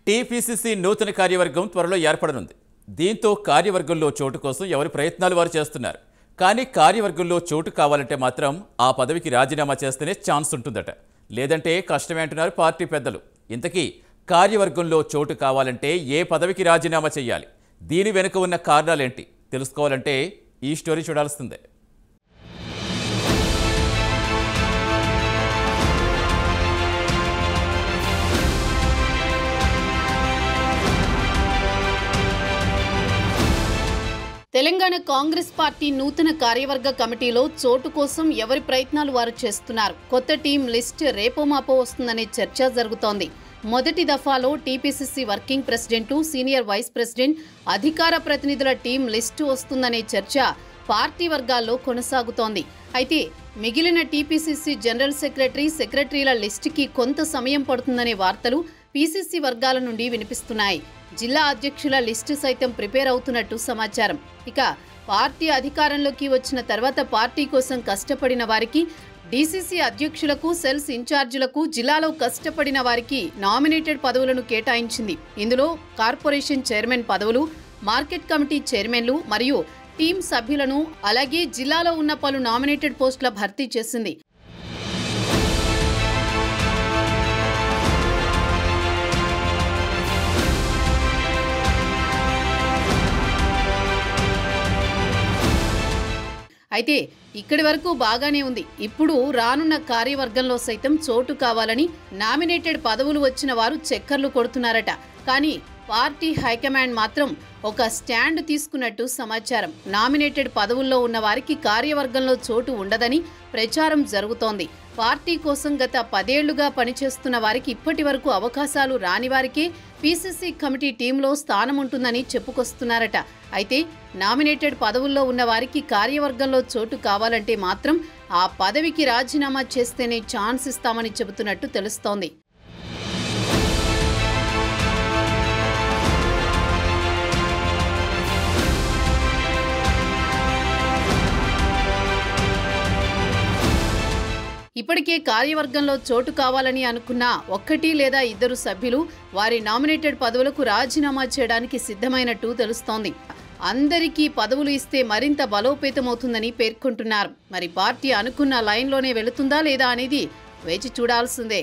TPCC నూతన కార్యవర్గం త్వరలో ఏర్పడనుంది. దీంతో కార్యవర్గంలో చోటు కోసం ఎవరి ప్రయత్నాలు వారు చేస్తున్నారు. కానీ కార్యవర్గంలో చోటు కావాలంటే మాత్రం ఆ పదవికి రాజీనామా చేస్తేనే ఛాన్స్ ఉంటుందట. లేదంటే కష్టమే అంటున్నారు పార్టీ పెద్దలు. ఇంతకీ కార్యవర్గంలో చోటు కావాలంటే ఏ పదవికి రాజీనామా చేయాలి? దీని వెనుక ఉన్న కారణాలేంటి తెలుసుకోవాలంటే ఈ స్టోరీ చూడాల్సిందే. తెలంగాణ కాంగ్రెస్ పార్టీ నూతన కార్యవర్గ కమిటీలో చోటు కోసం ఎవరి ప్రయత్నాలు వారు చేస్తున్నారు. కొత్త టీం లిస్ట్ రేపో మాపో వస్తుందనే చర్చ జరుగుతోంది. మొదటి దఫాలో TPCC working president, senior vice president, అధికార ప్రతినిధుల టీం లిస్టు వస్తుందనే చర్చ పార్టీ వర్గాల్లో కొనసాగుతోంది. అయితే మిగిలిన టీపీసీసీ జనరల్ సెక్రటరీల లిస్టుకి కొంత సమయం పడుతుందనే వార్తలు పీసీసీ వర్గాల నుండి వినిపిస్తున్నాయి. జిల్లా అధ్యక్షుల లిస్టు సైతం ప్రిపేర్ అవుతున్నట్టు సమాచారం. ఇక పార్టీ అధికారంలోకి వచ్చిన తర్వాత పార్టీ కోసం కష్టపడిన వారికి, డీసీసీ అధ్యక్షులకు, సెల్స్ ఇన్ఛార్జీలకు, జిల్లాలో కష్టపడిన వారికి నామినేటెడ్ పదవులను కేటాయించింది. ఇందులో కార్పొరేషన్ చైర్మన్ పదవులు, మార్కెట్ కమిటీ చైర్మన్లు మరియు టీం సభ్యులను, అలాగే జిల్లాలో ఉన్న పలు నామినేటెడ్ పోస్టుల భర్తీ చేసింది. అయితే ఇక్కడి వరకు బాగానే ఉంది. ఇప్పుడు రానున్న కార్యవర్గంలో సైతం చోటు కావాలని నామినేటెడ్ పదవులు వచ్చిన వారు చక్కర్లు కొడుతున్నారట. కానీ పార్టీ హైకమాండ్ మాత్రం ఒక స్టాండ్ తీసుకున్నట్టు సమాచారం. నామినేటెడ్ పదవుల్లో ఉన్న వారికి కార్యవర్గంలో చోటు ఉండదని ప్రచారం జరుగుతోంది. పార్టీ కోసం గత 10 ఏళ్లుగా పనిచేస్తున్న వారికి ఇప్పటి వరకు అవకాశాలు రాని వారికే పీసీసీ కమిటీ టీంలో స్థానం ఉంటుందని చెప్పుకొస్తున్నారట. అయితే నామినేటెడ్ పదవుల్లో ఉన్న వారికి కార్యవర్గంలో చోటు కావాలంటే మాత్రం ఆ పదవికి రాజీనామా చేస్తేనే ఛాన్స్ ఇస్తామని చెబుతున్నట్టు తెలుస్తోంది. ఇప్పటికే కార్యవర్గంలో చోటు కావాలని అనుకున్న 1 లేదా 2 సభ్యులు వారి నామినేటెడ్ పదవులకు రాజీనామా చేయడానికి సిద్ధమైనట్టు తెలుస్తోంది. అందరికీ పదవులు ఇస్తే మరింత బలోపేతమవుతుందని పేర్కొంటున్నారు. మరి పార్టీ అనుకున్న లైన్లోనే వెళుతుందా లేదా అనేది వేచి చూడాల్సిందే.